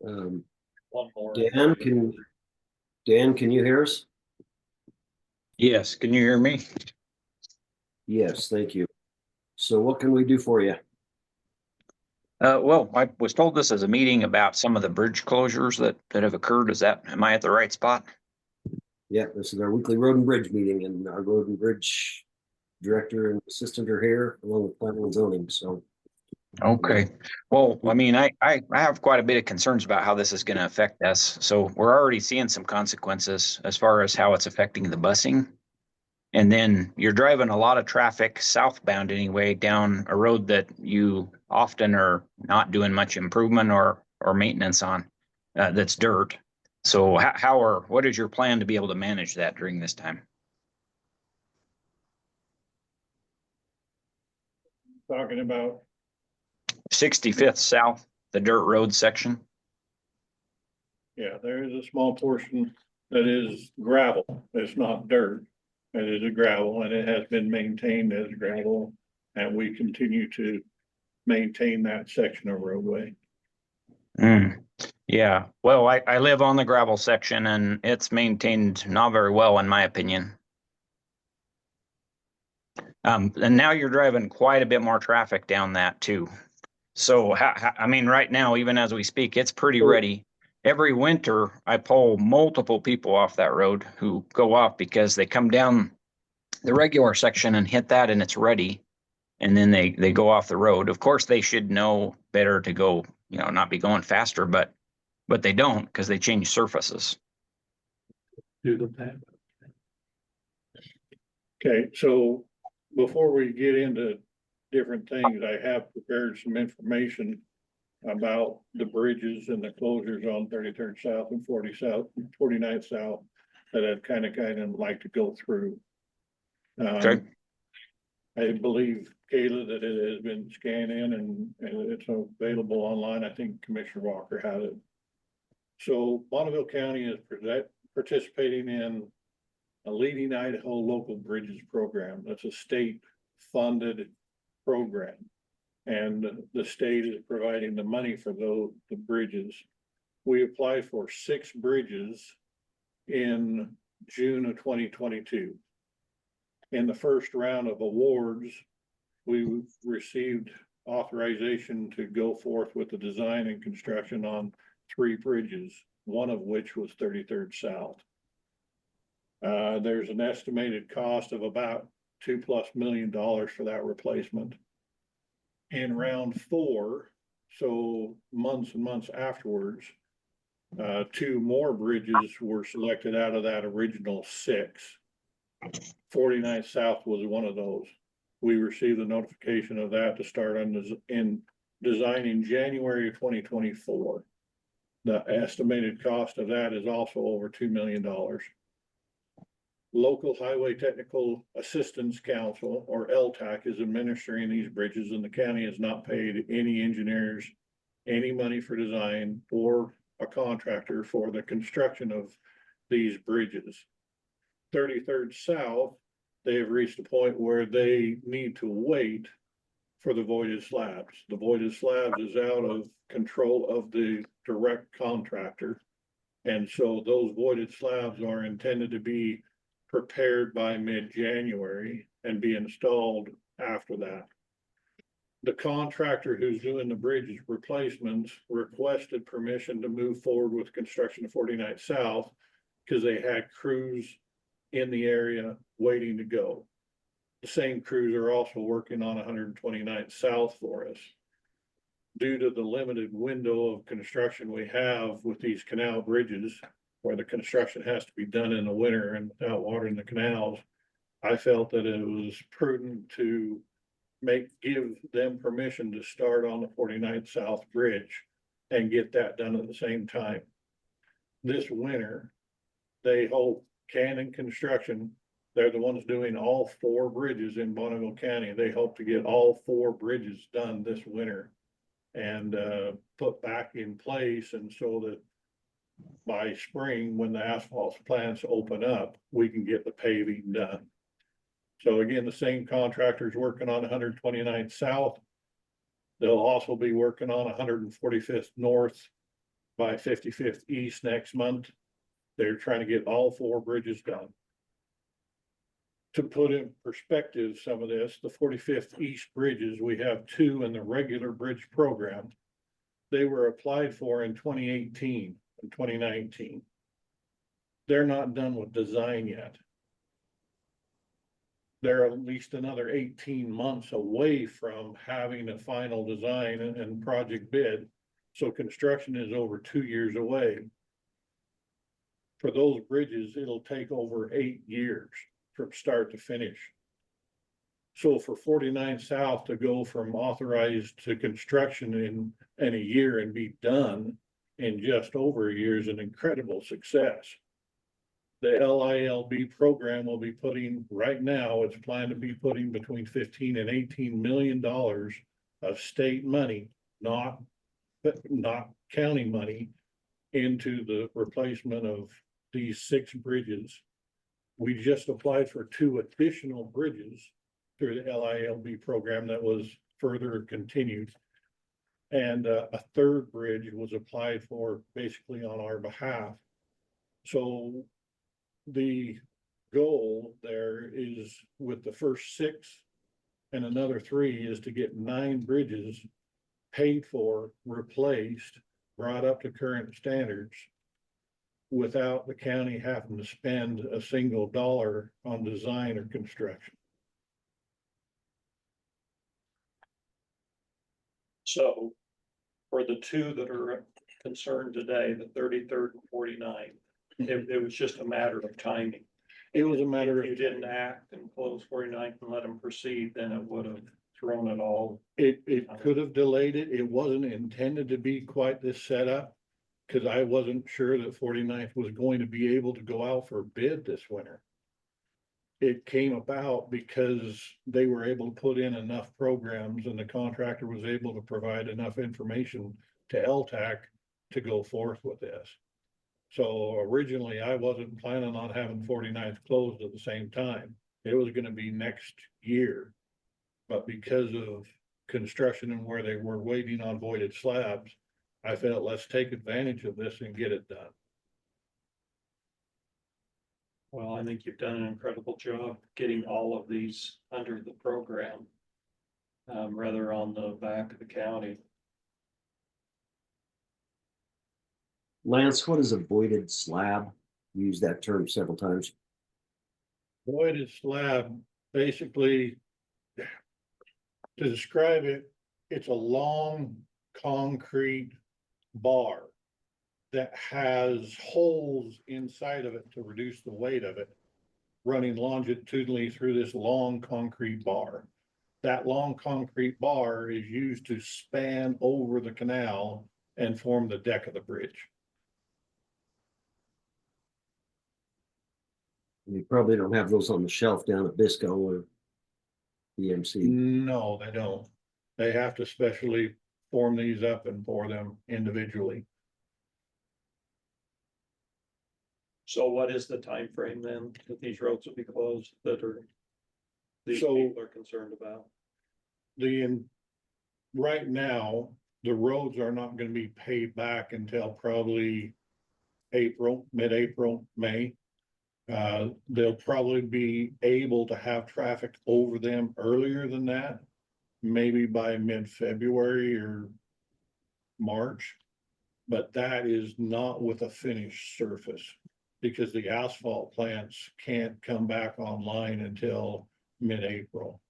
Um, One more. Dan, can you hear us? Yes, can you hear me? Yes, thank you. So what can we do for you? Well, I was told this is a meeting about some of the bridge closures that have occurred. Am I at the right spot? Yeah, this is our weekly road and bridge meeting, and our road and bridge director and assistant are here along with planning and zoning. So Okay. Well, I mean, I have quite a bit of concerns about how this is going to affect us. So we're already seeing some consequences as far as how it's affecting the busing. And then you're driving a lot of traffic southbound anyway down a road that you often are not doing much improvement or maintenance on, that's dirt. So what is your plan to be able to manage that during this time? Talking about 65th South, the dirt road section. Yeah, there is a small portion that is gravel. It's not dirt. It is a gravel and it has been maintained as gravel. And we continue to maintain that section of roadway. Yeah, well, I live on the gravel section and it's maintained not very well, in my opinion. And now you're driving quite a bit more traffic down that too. So, I mean, right now, even as we speak, it's pretty ready. Every winter, I pull multiple people off that road who go off because they come down the regular section and hit that and it's ready. And then they go off the road. Of course, they should know better to go, not be going faster, but they don't because they change surfaces. Okay, so before we get into different things, I have prepared some information about the bridges and the closures on 33rd South and 49th South that I'd kind of like to go through. Okay. I believe, Kayla, that it has been scanned in and it's available online. I think Commissioner Walker had it. So Bonneville County is participating in a Leading Idaho Local Bridges program. That's a state-funded program. And the state is providing the money for the bridges. We applied for 6 bridges in June of 2022. In the first round of awards, we received authorization to go forth with the design and construction on 3 bridges, one of which was 33rd South. There's an estimated cost of about $2+ million for that replacement. In round 4, so months and months afterwards, 2 more bridges were selected out of that original 6. 49th South was one of those. We received a notification of that to start in design in January of 2024. The estimated cost of that is also over $2 million. Local Highway Technical Assistance Council, or LTAC, is administering these bridges, and the county has not paid any engineers any money for design or a contractor for the construction of these bridges. 33rd South, they have reached a point where they need to wait for the voided slabs. The voided slabs is out of control of the direct contractor. And so those voided slabs are intended to be prepared by mid-January and be installed after that. The contractor who's doing the bridge replacements requested permission to move forward with construction of 49th South because they had crews in the area waiting to go. The same crews are also working on 129th South for us. Due to the limited window of construction we have with these canal bridges, where the construction has to be done in the winter and without watering the canals, I felt that it was prudent to give them permission to start on the 49th South Bridge and get that done at the same time. This winter, they hope Cannon Construction, they're the ones doing all 4 bridges in Bonneville County. They hope to get all 4 bridges done this winter and put back in place, and so that by spring, when the asphalt plants open up, we can get the paving done. So again, the same contractors working on 129th South. They'll also be working on 145th North by 55th East next month. They're trying to get all 4 bridges done. To put in perspective some of this, the 45th East bridges, we have 2 in the regular bridge program. They were applied for in 2018 and 2019. They're not done with design yet. They're at least another 18 months away from having a final design and project bid. So construction is over 2 years away. For those bridges, it'll take over 8 years from start to finish. So for 49 South to go from authorized to construction in a year and be done in just over a year is an incredible success. The LILB program will be putting, right now, it's planned to be putting between 15 and 18 million dollars of state money, not county money, into the replacement of these 6 bridges. We just applied for 2 additional bridges through the LILB program that was further continued. And a 3rd bridge was applied for basically on our behalf. So the goal there is, with the first 6 and another 3, is to get 9 bridges paid for, replaced, brought up to current standards, without the county having to spend a single dollar on design or construction. So for the 2 that are concerned today, the 33rd and 49, it was just a matter of timing. It was a matter If you of, didn't act and close 49th and let them proceed, then it would have thrown it all. it could have delayed it. It wasn't intended to be quite this setup, because I wasn't sure that 49th was going to be able to go out for bid this winter. It came about because they were able to put in enough programs and the contractor was able to provide enough information to LTAC to go forth with this. So originally I wasn't planning on having 49th closed at the same time. It was gonna be next year. But because of construction and where they were waiting on voided slabs, I felt, let's take advantage of this and get it done. Well, I think you've done an incredible job getting all of these under the program, rather on the back of the county. Lance, what is a voided slab? You used that term several times. Voided slab, basically, to describe it, it's a long concrete bar that has holes inside of it to reduce the weight of it, running longitudinally through this long concrete bar. That long concrete bar is used to span over the canal and form the deck of the bridge. You probably don't have those on the shelf down at Bisco or BMC. No, they don't. They have to specially form these up and pour them individually. So what is the time frame then that these roads will be closed that are these So- people are concerned about? Right now, the roads are not gonna be paid back until probably April, mid-April, May. They'll probably be able to have traffic over them earlier than that, maybe by mid-February or March. But that is not with a finished surface, because the asphalt plants can't come back online until mid-April.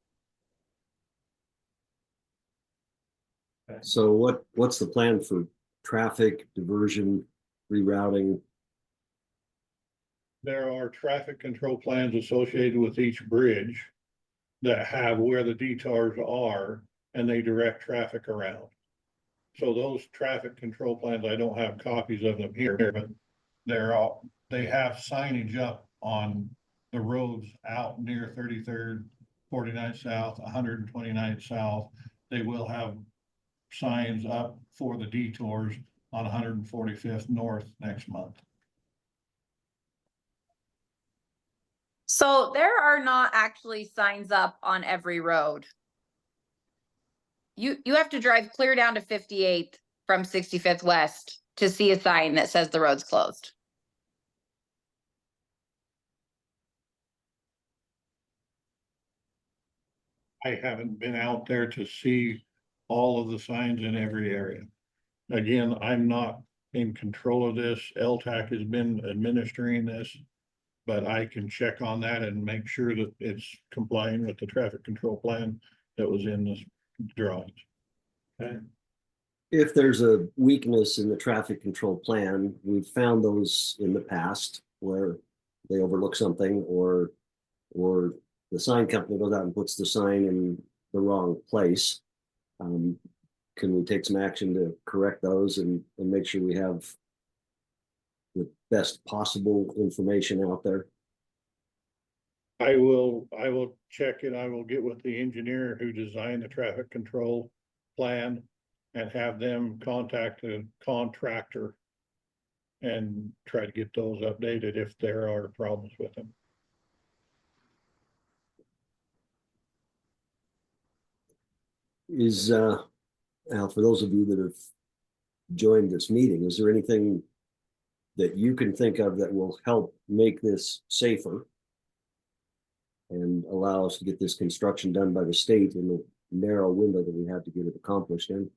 So what's the plan for traffic diversion, rerouting? There are traffic control plans associated with each bridge that have where the detours are, and they direct traffic around. So those traffic control plans, I don't have copies of them here, but they have signage up on the roads out near 33rd, 49th South, 129th South. They will have signs up for the detours on 145th North next month. So there are not actually signs up on every road. You have to drive clear down to 58th from 65th West to see a sign that says the road's closed. I haven't been out there to see all of the signs in every area. Again, I'm not in control of this. LTAC has been administering this. But I can check on that and make sure that it's complying with the traffic control plan that was in this drawings. Okay. If there's a weakness in the traffic control plan, we've found those in the past where they overlook something or the sign company goes out and puts the sign in the wrong place. Can we take some action to correct those and make sure we have the best possible information out there? I will check it. I will get with the engineer who designed the traffic control plan and have them contact the contractor and try to get those updated if there are problems with them. Is now for those of you that have joined this meeting, is there anything that you can think of that will help make this safer and allow us to get this construction done by the state in the narrow window that we have to get it accomplished in?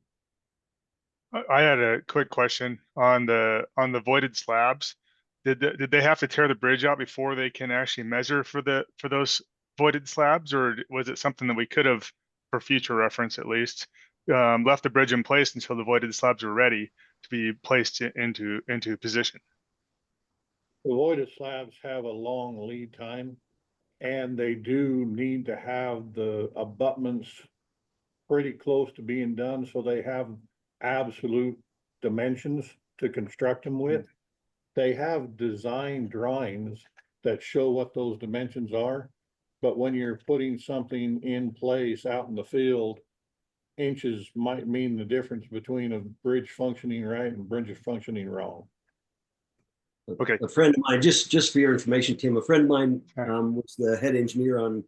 I had a quick question on the voided slabs. Did they have to tear the bridge out before they can actually measure for those voided slabs, or was it something that we could have, for future reference at least, left the bridge in place until the voided slabs were ready to be placed into position? The voided slabs have a long lead time, and they do need to have the abutments pretty close to being done, so they have absolute dimensions to construct them with. They have design drawings that show what those dimensions are, but when you're putting something in place out in the field, inches might mean the difference between a bridge functioning right and bridge functioning wrong. Okay. A friend of mine, just for your information, Tim, a friend of mine was the head engineer on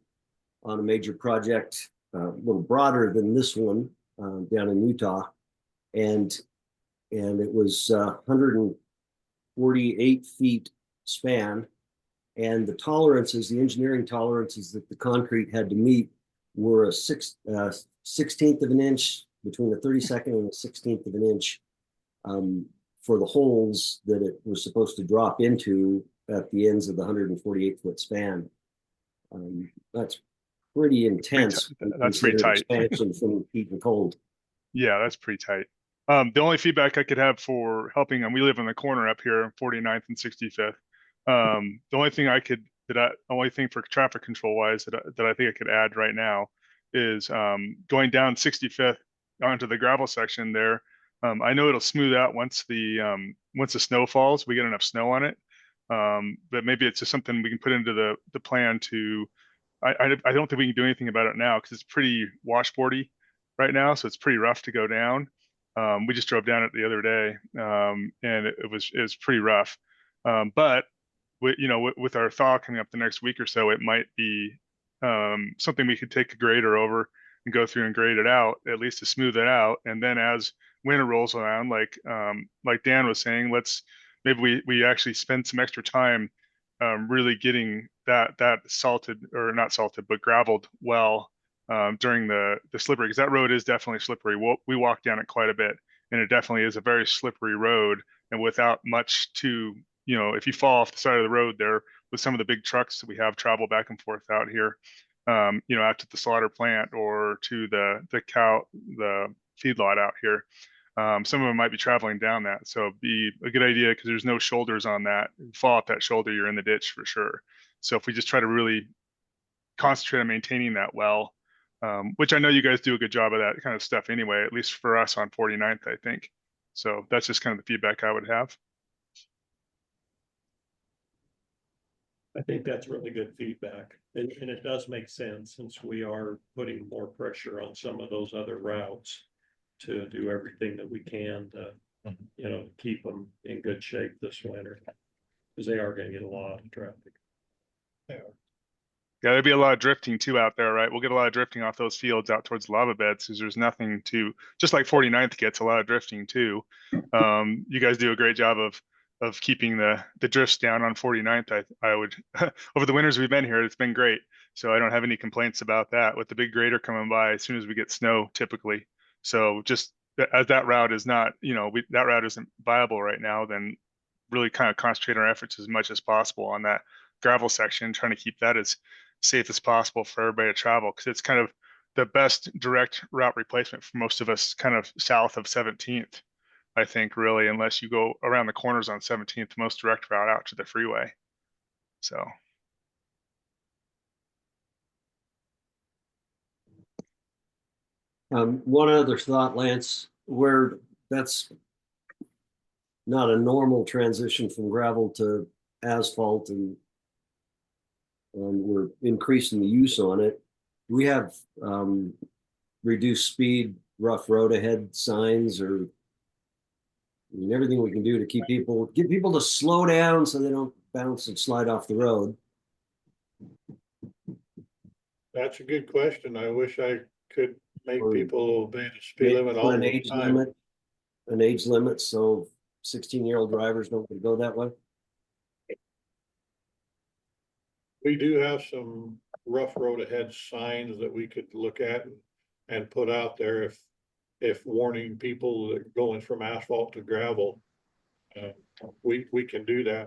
a major project, a little broader than this one down in Utah, and it was 148 feet span, and the tolerances, the engineering tolerances that the concrete had to meet were a 16th of an inch, between the 32nd and the 16th of an inch, for the holes that it was supposed to drop into at the ends of the 148-foot span. That's pretty intense. That's pretty tight. Expansion from heat and cold. Yeah, that's pretty tight. The only feedback I could have for helping, and we live on the corner up here, 49th and 65th. The only thing only thing for traffic control wise that I think I could add right now is going down 65th onto the gravel section there. I know it'll smooth out once the snow falls, we get enough snow on it. But maybe it's just something we can put into the plan to, I don't think we can do anything about it now because it's pretty washboardy right now. So it's pretty rough to go down. We just drove down it the other day, and it was pretty rough. But with our thaw coming up the next week or so, it might be something we could take a grader over and go through and grade it out, at least to smooth it out. And then as winter rolls around, like Dan was saying, maybe we actually spend some extra time really getting that salted, or not salted, but graveled well during the slippery, because that road is definitely slippery. We walk down it quite a bit, and it definitely is a very slippery road. And without much to, if you fall off the side of the road there with some of the big trucks that we have travel back and forth out here, out to the slaughter plant or to the feedlot out here, some of them might be traveling down that. So it'd be a good idea, because there's no shoulders on that. If you fall off that shoulder, you're in the ditch for sure. So if we just try to really concentrate on maintaining that well, which I know you guys do a good job of that kind of stuff anyway, at least for us on 49th, I think. So that's just kind of the feedback I would have. I think that's really good feedback, and it does make sense, since we are putting more pressure on some of those other routes to do everything that we can to, keep them in good shape this winter, because they are going to get a lot of traffic. Yeah, there'd be a lot of drifting too out there, right? We'll get a lot of drifting off those fields out towards the lava beds because there's nothing to, just like 49th gets a lot of drifting too. You guys do a great job of keeping the drifts down on 49th. I would over the winters we've been here, it's been great. So I don't have any complaints about that with the big grader coming by as soon as we get snow typically. So just as that route is not, that route isn't viable right now, then really kind of concentrate our efforts as much as possible on that gravel section, trying to keep that as safe as possible for everybody to travel, because it's kind of the best direct route replacement for most of us kind of south of 17th, I think, really, unless you go around the corners on 17th, the most direct route out to the freeway. So. One other thought, Lance, where that's not a normal transition from gravel to asphalt, and we're increasing the use on it. We have reduced speed, rough road ahead signs, or everything we can do to get people to slow down so they don't bounce and slide off the road. That's a good question. I wish I could make Or people obey the speed limit all An the age time. limit, so 16-year-old drivers don't go that way. We do have some rough road ahead signs that we could look at and put out there if warning people that going from asphalt to gravel. We can do that.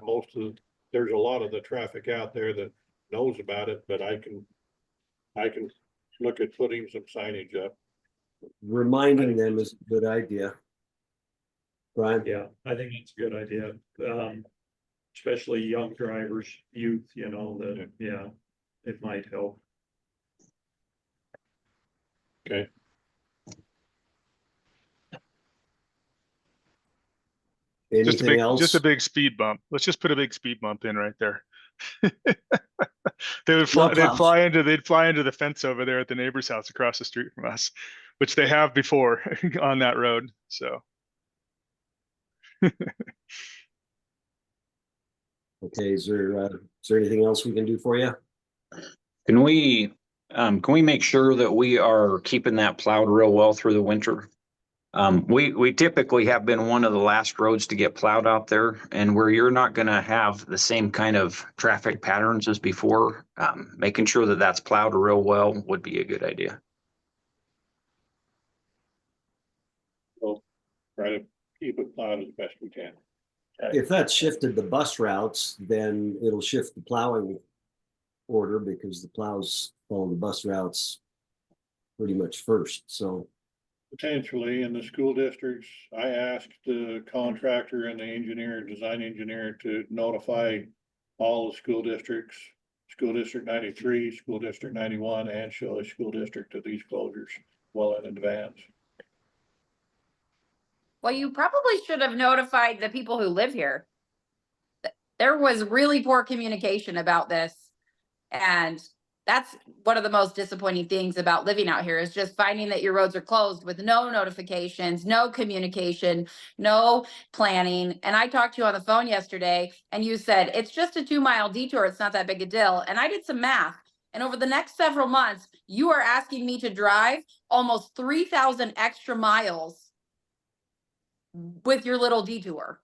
There's a lot of the traffic out there that knows about it, but I can look at putting some signage up. Reminding them is a good idea. Brian? Yeah, I think it's a good idea. Especially young drivers, youth, that, yeah, it might help. Okay. Anything else? Just a big speed bump. Let's just put a big speed bump in right there. They'd fly into the fence over there at the neighbor's house across the street from us, which they have before on that road. So. Okay, is there anything else we can do for you? Can we make sure that we are keeping that plowed real well through the winter? We typically have been one of the last roads to get plowed out there, and where you're not gonna have the same kind of traffic patterns as before, making sure that that's plowed real well would be a good idea. We'll try to keep it plowed as best we can. If that's shifted the bus routes, then it'll shift the plowing order, because the plows follow the bus routes pretty much first. So Potentially in the school districts, I asked the contractor and the design engineer to notify all the school districts, School District 93, School District 91, and Shelley School District of these closures well in advance. Well, you probably should have notified the people who live here. There was really poor communication about this. And that's one of the most disappointing things about living out here, is just finding that your roads are closed with no notifications, no communication, no planning. And I talked to you on the phone yesterday and you said, it's just a 2-mile detour. It's not that big a deal. And I did some math. And over the next several months, you are asking me to drive almost 3,000 extra miles with your little detour.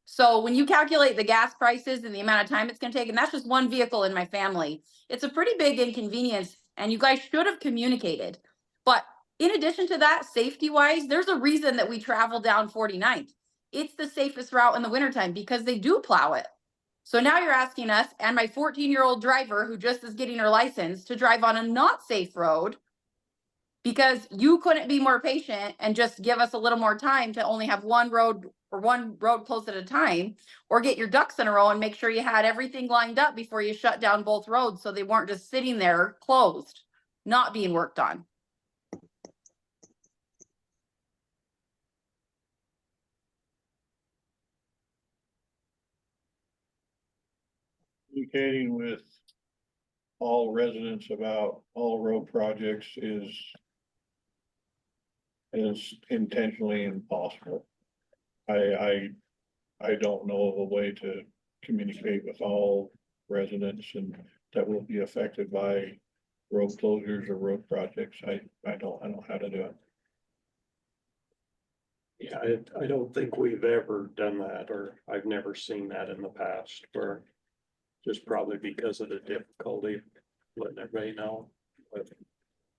So when you calculate the gas prices and the amount of time it's going to take, and that's just one vehicle in my family, it's a pretty big inconvenience, and you guys should have communicated. But in addition to that, safety wise, there's a reason that we travel down 49th. It's the safest route in the wintertime because they do plow it. So now you're asking us and my 14-year-old driver who just is getting her license to drive on a not safe road, because you couldn't be more patient and just give us a little more time to only have one road close at a time, or get your ducks in a row and make sure you had everything lined up before you shut down both roads so they weren't just sitting there closed, not being worked on. Communicating with all residents about all road projects is intentionally impossible. I don't know of a way to communicate with all residents and that will be affected by road closures or road projects. I don't know how to do it. Yeah, I don't think we've ever done that, or I've never seen that in the past, where just probably because of the difficulty of letting everybody know. But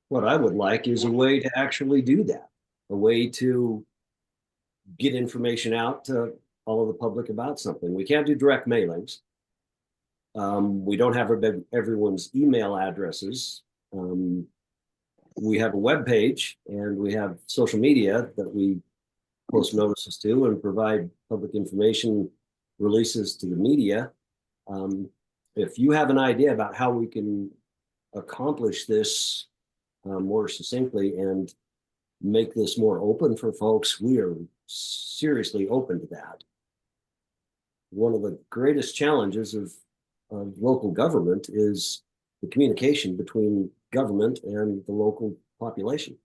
What I would like is a way to actually do that, a way to get information out to all of the public about something. We can't do direct mailings. We don't have everyone's email addresses. We have a web page and we have social media that we post notices to and provide public information releases to the media. If you have an idea about how we can accomplish this more succinctly and make this more open for folks, we are seriously open to that. One of the greatest challenges of local government is the communication between government and the local population.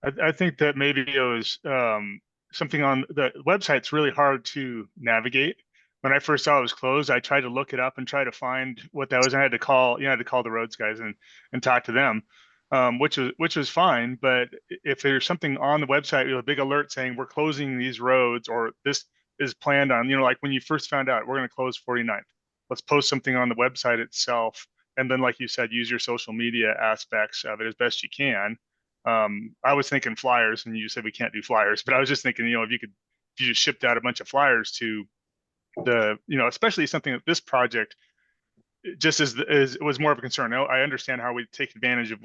I think that maybe it was something on the website's really hard to navigate. When I first saw it was closed, I tried to look it up and try to find what that was. I had to call, I had to call the roads guys and talk to them, which was fine. But if there's something on the website, a big alert saying we're closing these roads, or this is planned on, like when you first found out we're going to close 49th, let's post something on the website itself. And then, like you said, use your social media aspects of it as best you can. I was thinking flyers, and you said we can't do flyers, but I was just thinking, if you just shipped out a bunch of flyers to the, especially something that this project, just as it was more of a concern. I understand how we take advantage of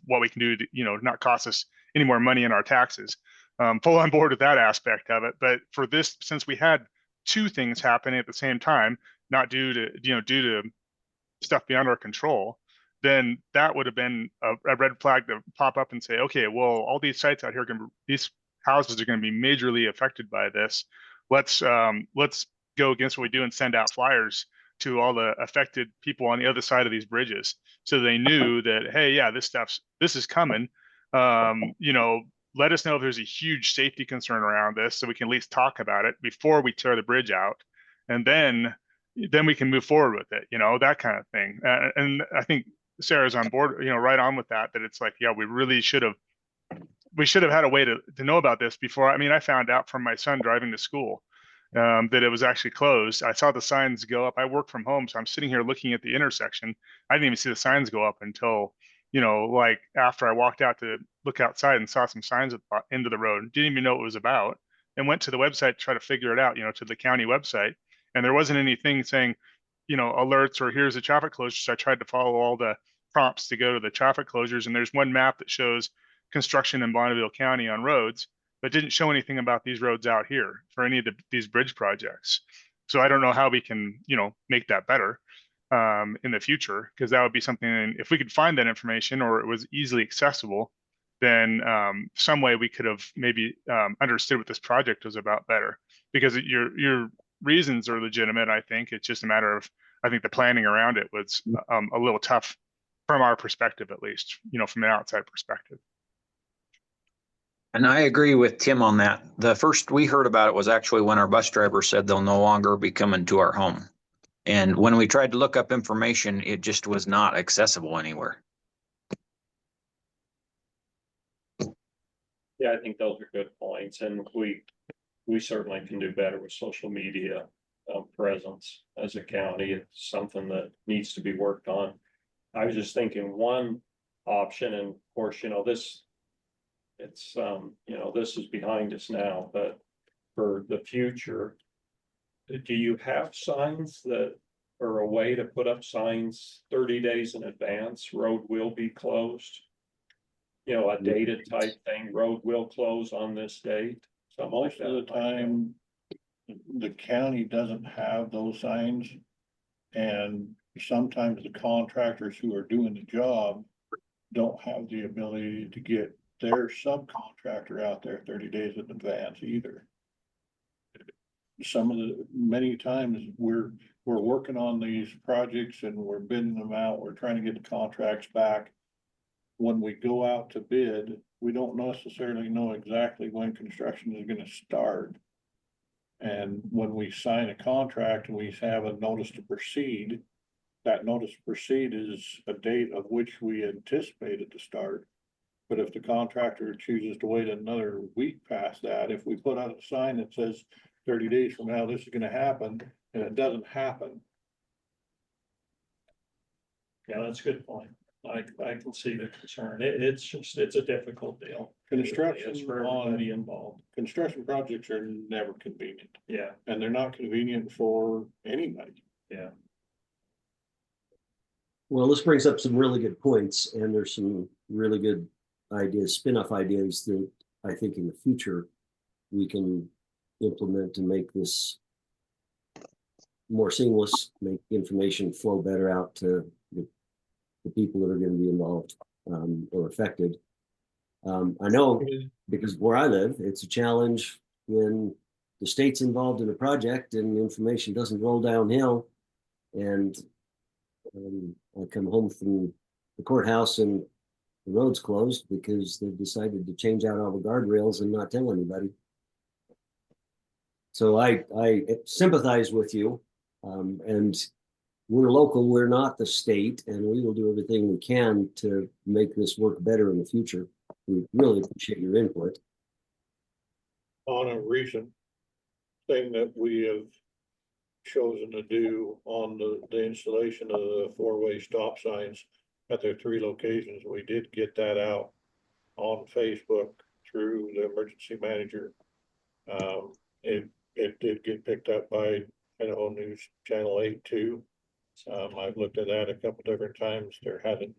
what we can do to, not cost us any more money in our taxes. Full on board with that aspect of it. But for this, since we had two things happening at the same time, not due to stuff beyond our control, then that would have been a red flag to pop up and say, okay, well, all these sites out here, these houses are going to be majorly affected by this. Let's go against what we do and send out flyers to all the affected people on the other side of these bridges, so they knew that, hey, yeah, this is coming. Let us know if there's a huge safety concern around this, so we can at least talk about it before we tear the bridge out, and then we can move forward with it, that kind of thing. And I think Sarah's on board, right on with that it's like, yeah, we really should have had a way to know about this before. I mean, I found out from my son driving to school that it was actually closed. I saw the signs go up. I work from home, so I'm sitting here looking at the intersection. I didn't even see the signs go up until, like after I walked out to look outside and saw some signs at the end of the road. Didn't even know what it was about, and went to the website to try to figure it out, to the county website. And there wasn't anything saying, alerts or here's a traffic closure. So I tried to follow all the prompts to go to the traffic closures. And there's one map that shows construction in Bonneville County on roads, but didn't show anything about these roads out here for any of these bridge projects. So I don't know how we can, make that better in the future, because that would be something, if we could find that information or it was easily accessible, then some way we could have maybe understood what this project was about better, because your reasons are legitimate. I think it's just a matter of, I think the planning around it was a little tough from our perspective, at least, from an outside perspective. And I agree with Tim on that. The first we heard about it was actually when our bus driver said they'll no longer be coming to our home. And when we tried to look up information, it just was not accessible anywhere. yeah, I think those are good points, and we certainly can do better with social media presence as a county. It's something that needs to be worked on. I was just thinking one option, and of course, this this is behind us now, but for the future, do you have signs that, or a way to put up signs 30 days in advance, road will be closed? A dated type thing, road will close on this date. Most of the time, the county doesn't have those signs. And sometimes the contractors who are doing the job don't have the ability to get their subcontractor out there 30 days in advance either. Many times we're working on these projects and we're bidding them out. We're trying to get the contracts back. When we go out to bid, we don't necessarily know exactly when construction is going to start. And when we sign a contract and we have a notice to proceed, that notice to proceed is a date of which we anticipated to start. But if the contractor chooses to wait another week past that, if we put out a sign that says 30 days from now, this is gonna happen, and it doesn't happen. Yeah, that's a good point. I can see the concern. It's a difficult deal. Construction It's for on everybody involved. construction projects are never convenient, Yeah, and they're not convenient for anybody. yeah. Well, this brings up some really good points, and there's some really good ideas, spin-off ideas that I think in the future we can implement to make this more seamless, make information flow better out to the people that are going to be involved or affected. I know because where I live, it's a challenge when the state's involved in a project and information doesn't roll downhill. And I come home from the courthouse and the road's closed because they've decided to change out all the guardrails and not tell anybody. So I sympathize with you, and we're local, we're not the state, and we will do everything we can to make this work better in the future. We really appreciate your input. On a recent thing that we have chosen to do on the installation of the four-way stop signs at their 3 locations, we did get that out on Facebook through the emergency manager. It did get picked up by Idaho News Channel 8 too. I've looked at that a couple different times. There hasn't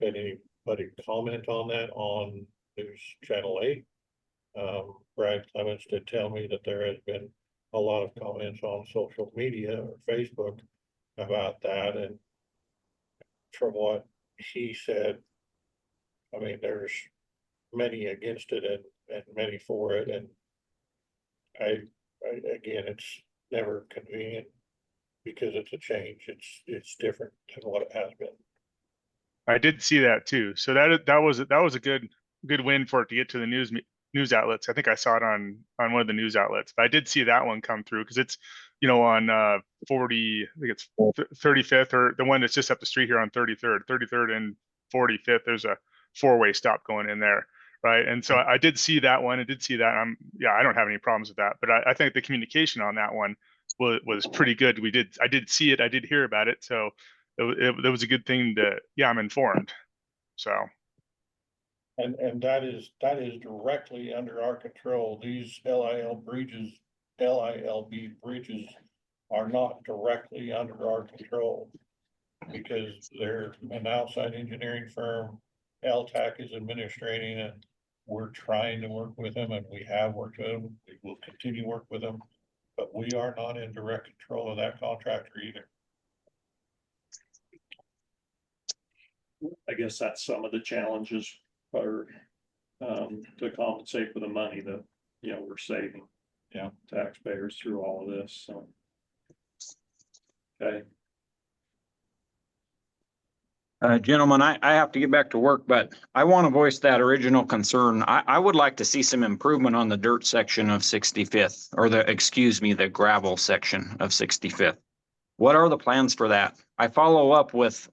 been anybody comment on that on News Channel 8. Brad Clements did tell me that there has been a lot of comments on social media or Facebook about that, and from what he said, I mean, there's many against it and many for it, and I again, it's never convenient because it's a change. It's different than what it has been. I did see that too. So that was a good win for it to get to the news outlets. I think I saw it on one of the news outlets, but I did see that one come through because it's, you know, on 40, I think it's 35th, or the one that's just up the street here on 33rd and 45th. There's a 4-way stop going in there, right? And so I did see that one. I did see that. I don't have any problems with that, but I think the communication on that one was pretty good. I did see it. I did hear about it. So it was a good thing I'm informed. So. And that is directly under our control. These LILB bridges are not directly under our control because they're an outside engineering firm. LTAC is administrating it. We're trying to work with them, and we have worked with them. We will continue to work with them, but we are not in direct control of that contractor either. I guess that's some of the challenges are to compensate for the money that, you know, we're saving. Yeah. Taxpayers through all of this, so. Okay. Gentlemen, I have to get back to work, but I want to voice that original concern. I would like to see some improvement on the dirt section of 65th, or the gravel section of 65th. What are the plans for that? I follow up with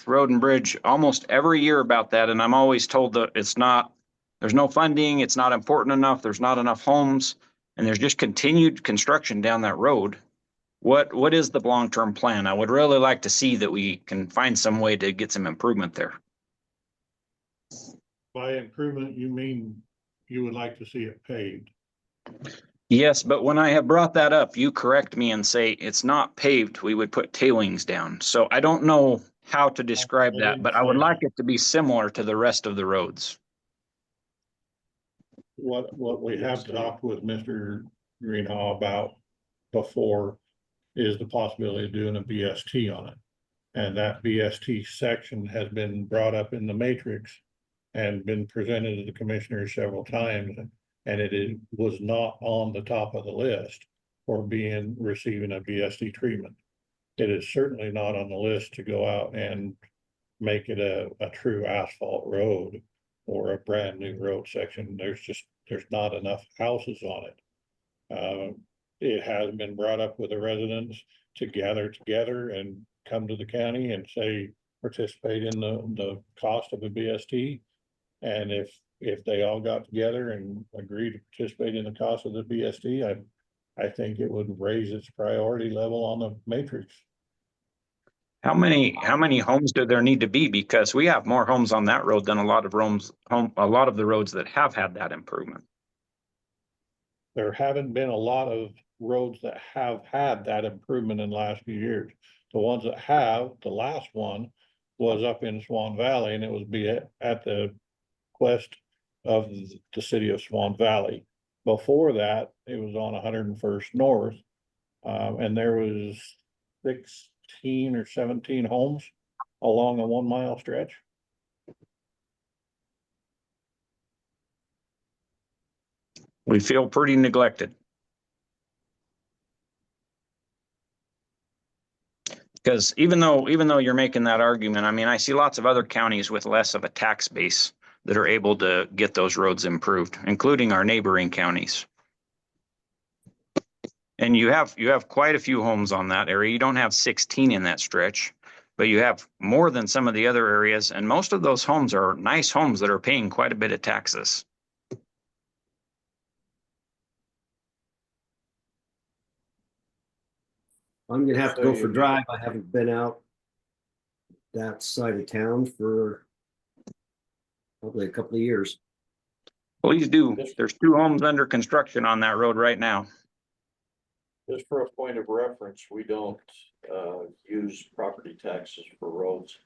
Road and Bridge almost every year about that, and I'm always told that there's no funding, it's not important enough, there's not enough homes, and there's just continued construction down that road. What is the long-term plan? I would really like to see that we can find some way to get some improvement there. By improvement, you mean you would like to see it paved? Yes, but when I have brought that up, you correct me and say it's not paved, we would put tailings down. So I don't know how to describe that, but I would like it to be similar to the rest of the roads. What we have talked with Mr. Greenhalgh about before is the possibility of doing a BST on it. And that BST section has been brought up in the matrix and been presented to the commissioners several times. And it was not on the top of the list for receiving a BST treatment. It is certainly not on the list to go out and make it a true asphalt road or a brand new road section. There's not enough houses on it. It has been brought up with the residents to gather together and come to the county and say, participate in the cost of a BST. And if they all got together and agreed to participate in the cost of the BST, I think it would raise its priority level on the matrix. How many homes do there need to be? Because we have more homes on that road than a lot of the roads that have had that improvement. There haven't been a lot of roads that have had that improvement in the last few years. The ones that have, the last one was up in Swan Valley, and it was at the quest of the city of Swan Valley. Before that, it was on 101st North, and there was 16 or 17 homes along a 1 mile stretch. We feel pretty neglected. Because even though you're making that argument, I mean, I see lots of other counties with less of a tax base that are able to get those roads improved, including our neighboring counties. And you have quite a few homes on that area. You don't have 16 in that stretch, but you have more than some of the other areas. And most of those homes are nice homes that are paying quite a bit of taxes. I'm gonna have to go for a drive. I haven't been out that side of town for probably a couple of years. Please do. There's 2 homes under construction on that road right now. Just for a point of reference, we don't use property taxes for roads.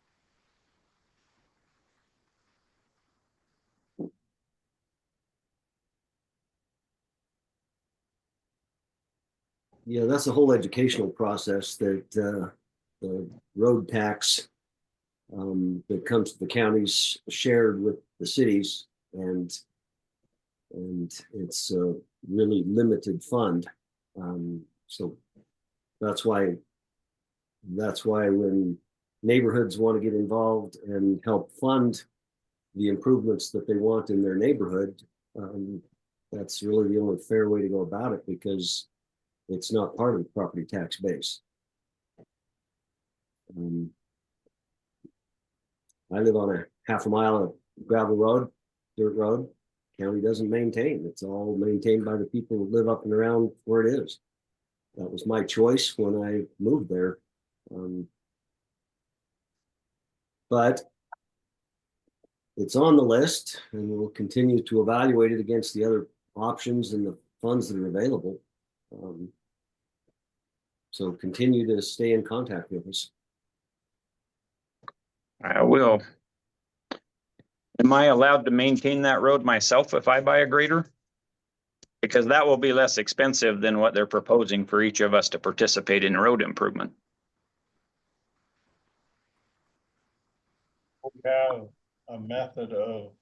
Yeah, that's a whole educational process that the road tax that comes to the counties shared with the cities, and it's a really limited fund. So that's why when neighborhoods want to get involved and help fund the improvements that they want in their neighborhood, that's really the only fair way to go about it, because it's not part of the property tax base. I live on a half a mile of gravel road, dirt road. County doesn't maintain. It's all maintained by the people who live up and around where it is. That was my choice when I moved there. But it's on the list, and we'll continue to evaluate it against the other options and the funds that are available. So continue to stay in contact with us. I will. Am I allowed to maintain that road myself if I buy a grader? Because that will be less expensive than what they're proposing for each of us to participate in road improvement. We have a method of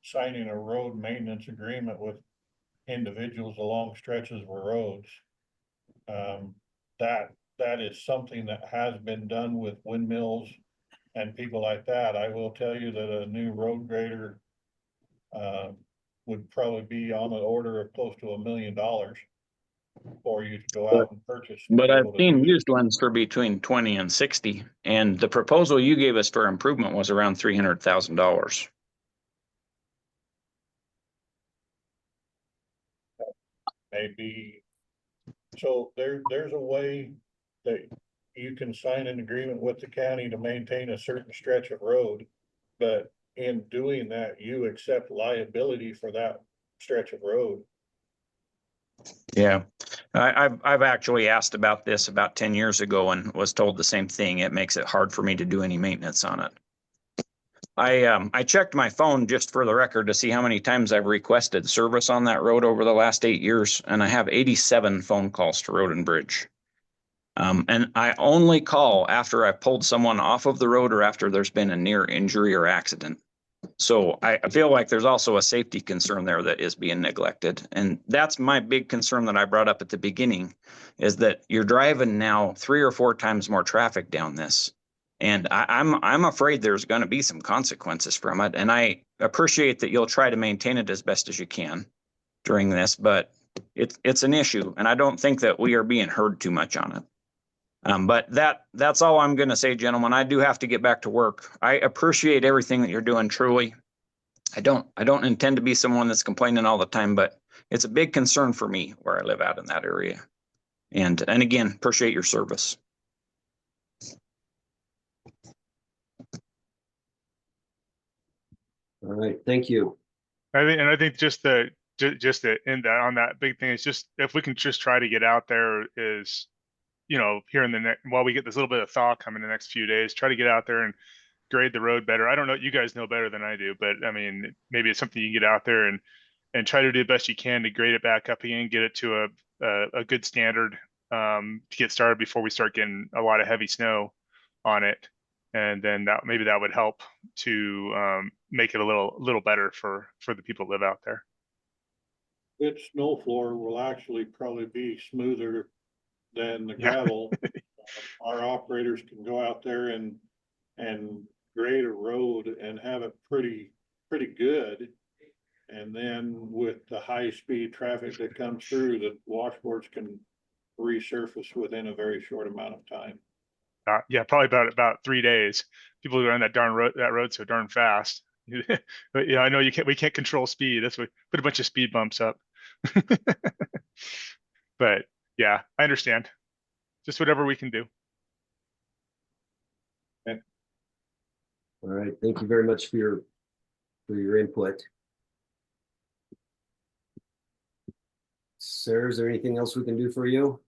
signing a road maintenance agreement with individuals along stretches of roads. That is something that has been done with windmills and people like that. I will tell you that a new road grader would probably be on the order of close to $1 million for you to go out and purchase. But I've seen used ones for between 20 and 60, and the proposal you gave us for improvement was around $300,000. Maybe. So there's a way that you can sign an agreement with the county to maintain a certain stretch of road, but in doing that, you accept liability for that stretch of road. Yeah, I've actually asked about this about 10 years ago and was told the same thing. It makes it hard for me to do any maintenance on it. I checked my phone just for the record to see how many times I've requested service on that road over the last 8 years, and I have 87 phone calls to Road and Bridge. And I only call after I've pulled someone off of the road or after there's been a near injury or accident. So I feel like there's also a safety concern there that is being neglected. And that's my big concern that I brought up at the beginning, is that you're driving now 3 or 4 times more traffic down this. And I'm afraid there's going to be some consequences from it. And I appreciate that you'll try to maintain it as best as you can during this, but it's an issue. And I don't think that we are being heard too much on it. But that's all I'm gonna say, gentlemen. I do have to get back to work. I appreciate everything that you're doing, truly. I don't intend to be someone that's complaining all the time, but it's a big concern for me where I live out in that area. And again, appreciate your service. All right, thank you. I think just to end that on that big thing is just if we can just try to get out there is, you know, here in the next while we get this little bit of thaw coming in the next few days, try to get out there and grade the road better. I don't know, you guys know better than I do, but I mean, maybe it's something you can get out there and try to do the best you can to grade it back up again, get it to a good standard to get started before we start getting a lot of heavy snow on it. And then maybe that would help to make it a little better for the people that live out there. Its snow floor will actually probably be smoother than the Yeah. gravel. Our operators can go out there and grade a road and have it pretty good. And then with the high speed traffic that comes through, the washboards can resurface within a very short amount of time. Yeah, probably about 3 days. People go on that road so darn fast. But yeah, I know we can't control speed. That's what put a bunch of speed bumps up. But yeah, I understand. Just whatever we can do. All right, thank you very much for your input. Sarah, is there anything else we can do for you?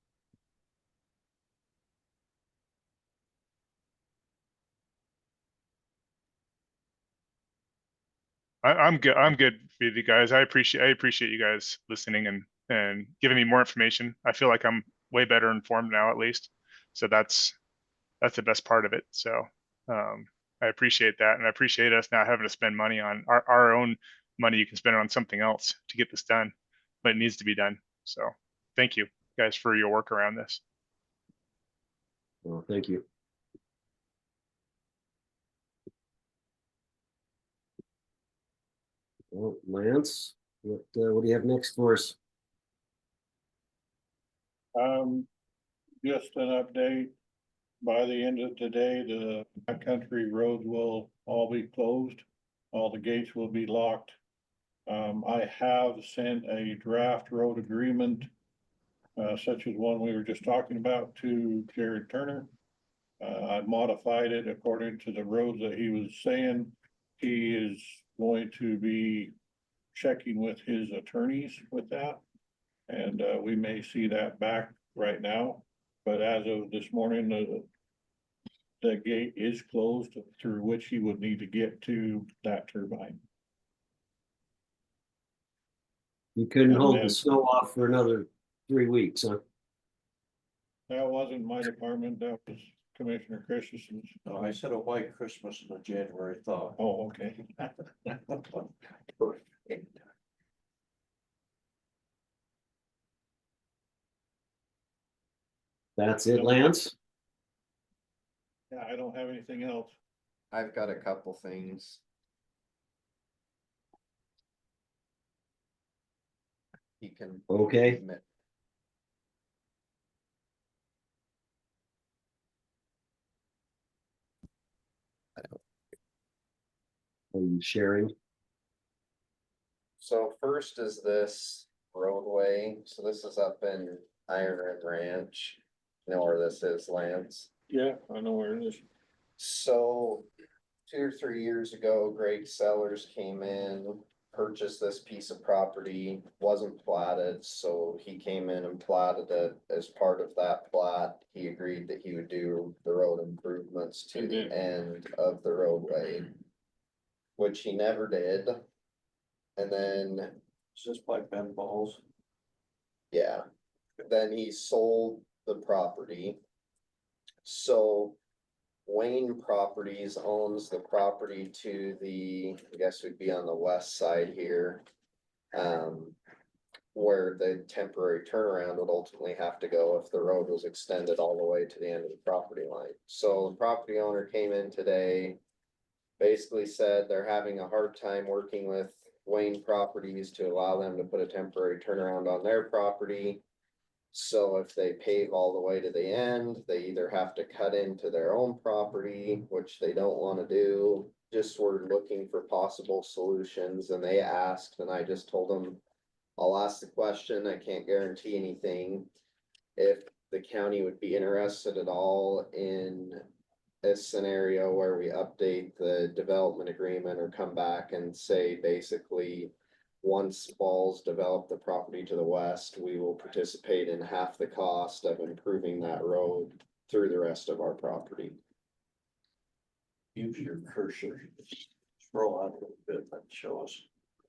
I'm good. I'm good with you guys. I appreciate you guys listening and giving me more information. I feel like I'm way better informed now, at least. So that's the best part of it. So I appreciate that, and I appreciate us not having to spend money on our own money. You can spend it on something else to get this done, but it needs to be done. So thank you guys for your work around this. Well, thank you. Well, Lance, what do you have next for us? Just an update. By the end of today, the backcountry roads will all be closed. All the gates will be locked. I have sent a draft road agreement, such as one we were just talking about, to Jared Turner. I modified it according to the roads that he was saying. He is going to be checking with his attorneys with that. And we may see that back right now. But as of this morning, the gate is closed through which he would need to get to that turbine. You couldn't And hold then- the snow off for another 3 weeks, huh? That wasn't my department, that was Commissioner Christensen's. No, I said a white Christmas in a January thaw. Oh, okay. That's it, Lance? Yeah, I don't have anything else. I've got a couple things. You can. Okay. Are you sharing? So first is this roadway. So this is up in Iron Red Ranch. You know where this is, Lance? Yeah, I know where it is. So 2 or 3 years ago, Greg Sellers came in, purchased this piece of property, wasn't platted, so he came in and platted it. As part of that plat, he agreed that he would do the road improvements to the end of the roadway, which he never did. And then, It's just like Ben Balls. yeah, then he sold the property. So Wayne Properties owns the property to the, I guess would be on the west side here. Where the temporary turnaround would ultimately have to go if the road was extended all the way to the end of the property line. So the property owner came in today, basically said they're having a hard time working with Wayne Properties to allow them to put a temporary turnaround on their property. So if they pave all the way to the end, they either have to cut into their own property, which they don't wanna do. Just were looking for possible solutions and they asked and I just told them, I'll ask the question, I can't guarantee anything. If the county would be interested at all in a scenario where we update the development agreement or come back and say basically. Once Balls develop the property to the west, we will participate in half the cost of improving that road through the rest of our property. Use your cursor, scroll out a little bit and show us,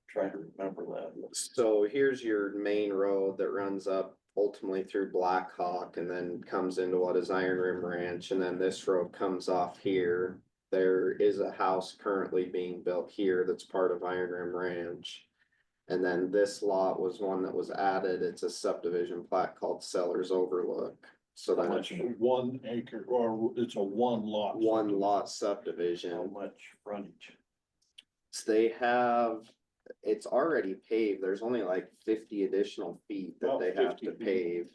try to remember that. So here's your main road that runs up ultimately through Blackhawk and then comes into what is Iron Rim Ranch, and then this road comes off here. There is a house currently being built here that's part of Iron Rim Ranch. And then this lot was one that was added. It's a subdivision plat called Sellers Overlook. So How that's much, 1 acre, or it's a one lot? one lot How subdivision. much frontage? So they have, it's already paved. There's only like 50 additional feet that About they have 50 to feet. pave.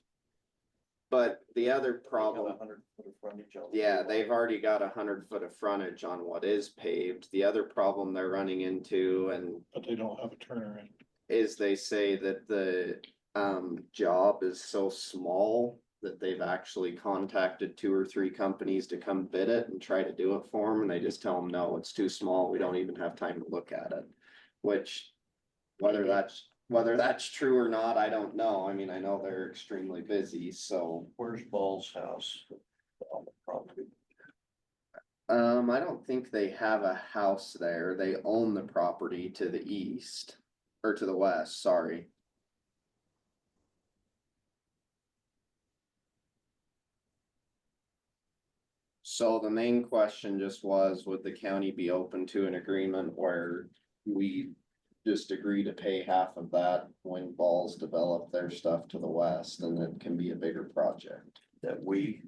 But the other They got problem, 100 foot of frontage on. yeah, they've already got 100 foot of frontage on what is paved. The other problem they're running into, and But they don't have a turnaround. is they say that the job is so small that they've actually contacted 2 or 3 companies to come bid it and try to do it for them, and they just tell them, no, it's too small, we don't even have time to look at it. Which, whether that's true or not, I don't know. I mean, I know they're extremely busy, so. Where's Ball's house on the property? I don't think they have a house there. They own the property to the east, or to the west, sorry. So the main question just was, would the county be open to an agreement where we just agree to pay half of that when Balls develop their stuff to the west, and it can be a bigger project? That we,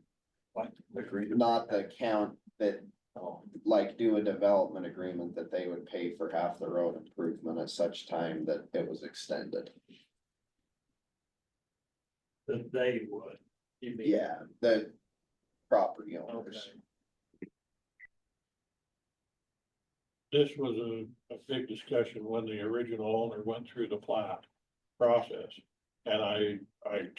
what, agree to? Not the count that, Oh, like, do a development agreement that they would pay for half the road improvement at such time that it was extended. That they would. You mean? Yeah, the property owners. Okay. This was a big discussion when the original owner went through the plat process. And I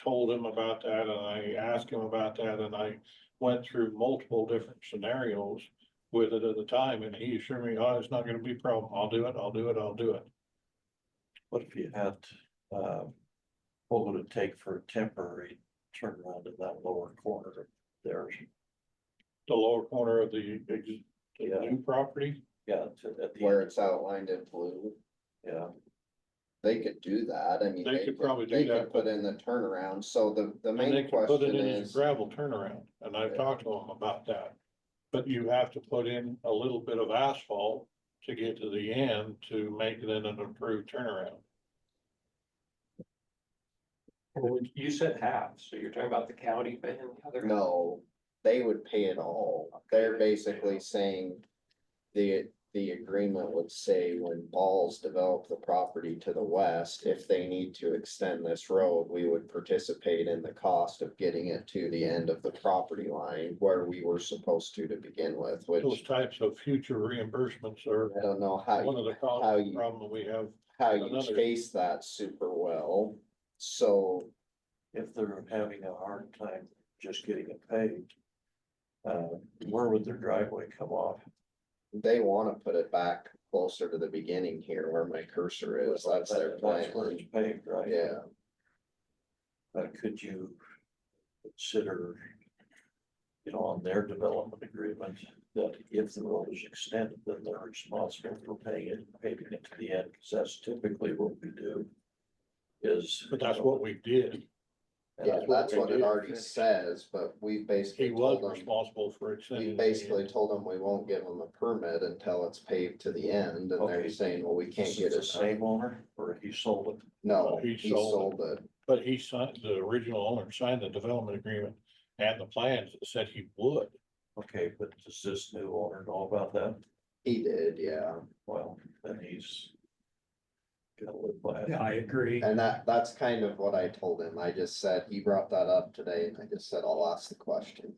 told him about that and I asked him about that and I went through multiple different scenarios with it at the time, and he assured me, oh, it's not gonna be a problem. I'll do it, I'll do it, I'll do it. what if you had, what would it take for a temporary turnaround in that lower corner there? The lower corner of the Yeah. new property. Yeah, at the. Where it's outlined in blue, Yeah, they could do that. I mean, They could probably do they that, could put in the turnaround. So the And they main can put it question in as is, a gravel turnaround, and I've talked to them about that. But you have to put in a little bit of asphalt to get to the end to make it an improved turnaround. You said half, so you're talking about the county paying the other? no, they would pay it all. They're basically saying the agreement would say when Balls develop the property to the west, if they need to extend this road, we would participate in the cost of getting it to the end of the property line where we were supposed to begin with, Those which types of future reimbursements are I don't know how one of you, the problem we have. how you chase that super well. So if they're having a hard time just getting it paved, where would their driveway come off? they wanna put it back closer to the beginning here where my cursor is. That's their plan. That's where it's paved, right? Yeah. Could you consider, on their development agreement, that if the road is extended, then they're responsible for paying it, paving it to the end, because that's typically what we do. But that's what we did. Yeah, that's we what it did. already says, but we basically He was told them, responsible for extending. we it. basically told them we won't give them a permit until it's paved to the end, and they're Okay. saying, well, we can't Is get it it. the same owner, or he sold it? No, He he sold sold it. But he signed, the original owner signed the development agreement and the plans that said he would. Okay, but does this new owner know about that? He did, yeah. Well, then he's Gotta live by it. Yeah, I agree. And that's kind of what I told him. I just said, he brought that up today and I just said, I'll ask the question.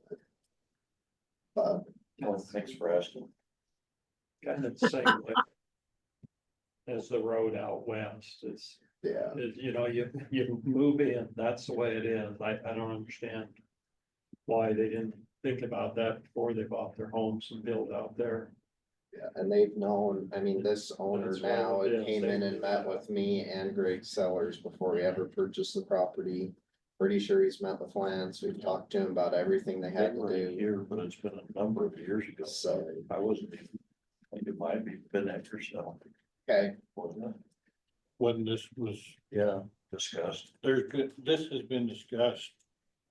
But Well, thanks for asking. Kind of the same way as the road out west. yeah, You know, you move in, that's the way it is. I don't understand why they didn't think about that before they bought their homes and built out there. yeah, and they've known, I mean, this owner That's why now it is. came in and met with me and Greg Sellers before he ever purchased the property. Pretty sure he's met with Lance. We've talked to him about everything they had to Right do. here, but it's been a number of years ago. So, I wasn't even, I think it might have been after so. okay, Wasn't it? When this was, Yeah, discussed. this has been discussed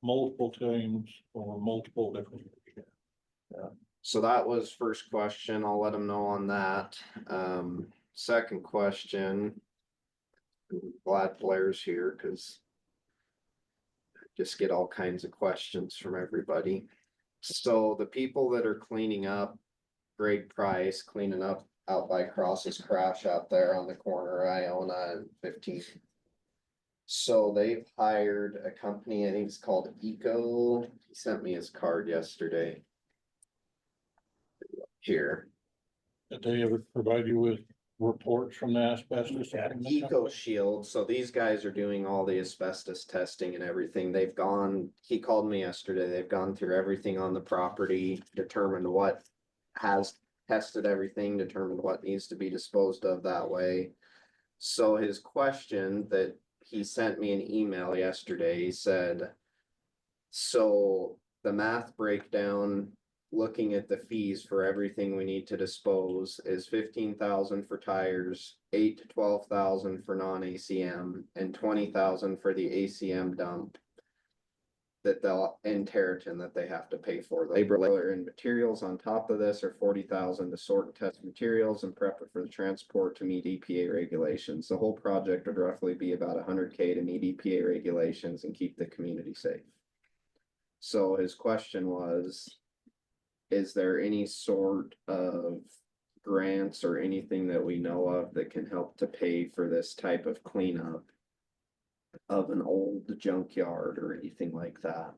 multiple times or multiple different. so that was first question. I'll let him know on that. Second question. I'm glad Blair's here, cause just get all kinds of questions from everybody. So the people that are cleaning up, Greg Price cleaning up out by Cross's Crash out there on the corner of Iona and 15th. So they've hired a company, I think it's called Eco. He sent me his card yesterday. Here, Did they ever provide you with reports from the asbestos? Eco Shield, so these guys are doing all the asbestos testing and everything. They've gone, he called me yesterday, they've gone through everything on the property, determined what has tested everything, determined what needs to be disposed of that way. So his question that he sent me an email yesterday, he said, so the math breakdown, looking at the fees for everything we need to dispose is 15,000 for tires, 8 to 12,000 for non-ACM, and 20,000 for the ACM dump. That they'll in Territon that they have to pay for. Labor and materials on top of this are 40,000 to sort and test materials and prep it for the transport to meet EPA regulations. The whole project would roughly be about $100K to meet EPA regulations and keep the community safe. So his question was, is there any sort of grants or anything that we know of that can help to pay for this type of cleanup of an old junkyard or anything like that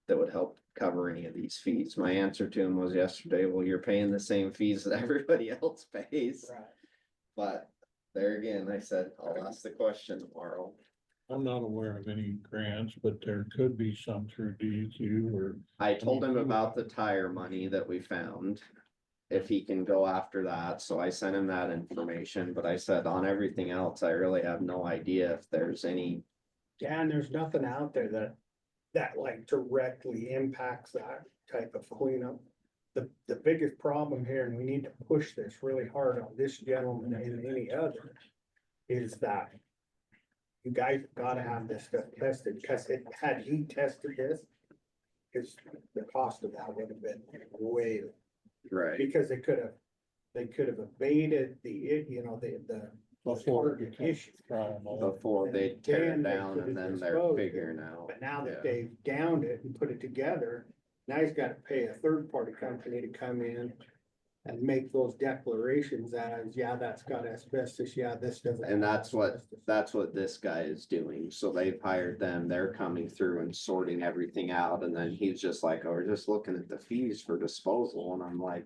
that would help cover any of these fees? My answer to him was yesterday, well, you're paying the same fees that everybody else pays. Right. But there again, I said, I'll ask the question tomorrow. I'm not aware of any grants, but there could be some through DEQ or. I told him about the tire money that we found. If he can go after that, so I sent him that information, but I said on everything else, I really have no idea if there's any. Dan, there's nothing out there that like directly impacts that type of cleanup. The biggest problem here, and we need to push this really hard on this gentleman and any other, is that you guys gotta have this stuff tested, because had he tested this, because the cost of that would have been way, Right. because they could have evaded the Before target issue. Before they tear it Then they down could've and then they're disposed it. figuring out. But now Yeah. that they've downed it and put it together, now he's gotta pay a third party company to come in and make those declarations as, yeah, that's got asbestos, yeah, this doesn't. And have that's what, asbestos. that's what this guy is doing. So they've hired them, they're coming through and sorting everything out. And then he's just like, oh, we're just looking at the fees for disposal. And I'm like,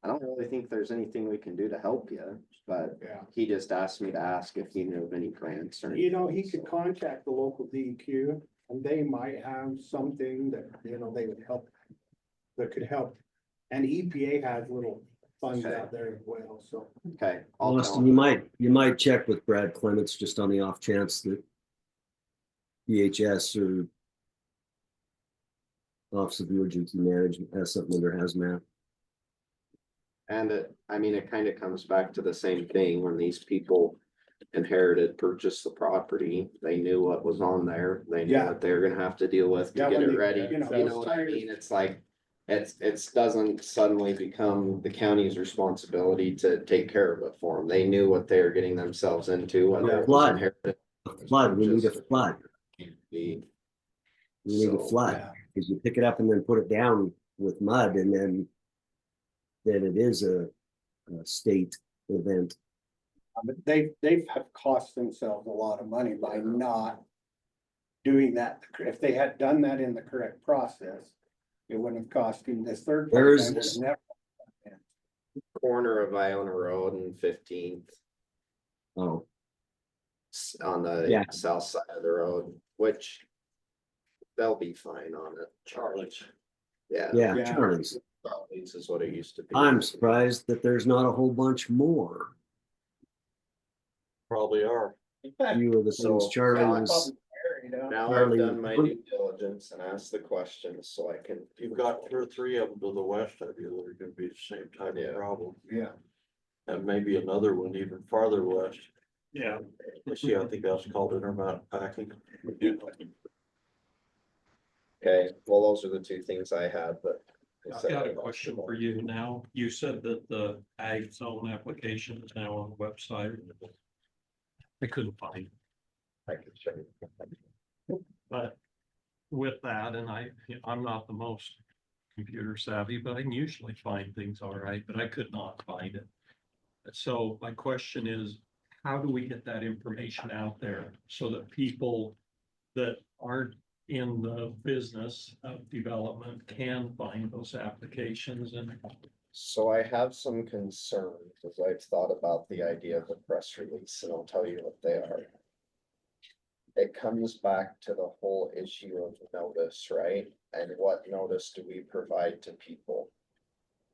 I don't really think there's anything we can do to help you, but Yeah, he just asked me to ask if he knew of any grants or. he could contact the local DEQ and they might have something that, they would help. That could help. And EPA has little funds Okay. out there as well, so. Okay. I'll tell Austin, him. you might check with Brad Clements just on the off chance that DHS or Office of Emergency Management has something under hazmat. And it kind of comes back to the same thing when these people purchased the property, they knew what was on there. They knew Yeah. what they were gonna have to deal with to Yeah, get when it they- ready. you know, You those know what I tires- mean? It's like, it doesn't suddenly become the county's responsibility to take care of it for them. They knew what they were getting themselves into, whether it was Flood. inherited. Flood, we need a flood. The- We need a So, flood, yeah. because you pick it up and then put it down with mud and then it is a state event. But they've have cost themselves a lot of money by not doing that. If they had done that in the correct process, it wouldn't have cost him this third. Where party is guy would have this? never- Corner of Iona Road and 15th Oh, on the Yeah. south side of the road, which they'll be fine on it. Charlie's. Yeah. yeah, Yeah. Charlie's. Charlie's is what it used to be. I'm surprised that there's not a whole bunch more. Probably are. Few of the So, things Charlie yeah, was, Now I've Charlie- done my due diligence and asked the questions so I can. You've got 2 or 3 of them to the west of you that are gonna be the same type Yeah. of problem. Yeah. And maybe another one even farther west. Yeah. You see, I think that's called intermountain packing. Okay, well, those are the two things I had, but. I've got a question for you now. You said that the ag zone application is now on the website. I couldn't find it, I can show you. but with that, and I'm not the most computer savvy, but I can usually find things all right, but I could not find it. So my question is, how do we get that information out there so that people that aren't in the business of development can find those applications and So I have some concerns as I've thought about the idea of a press release, and I'll tell you what they are. It comes back to the whole issue of notice, right? And what notice do we provide to people?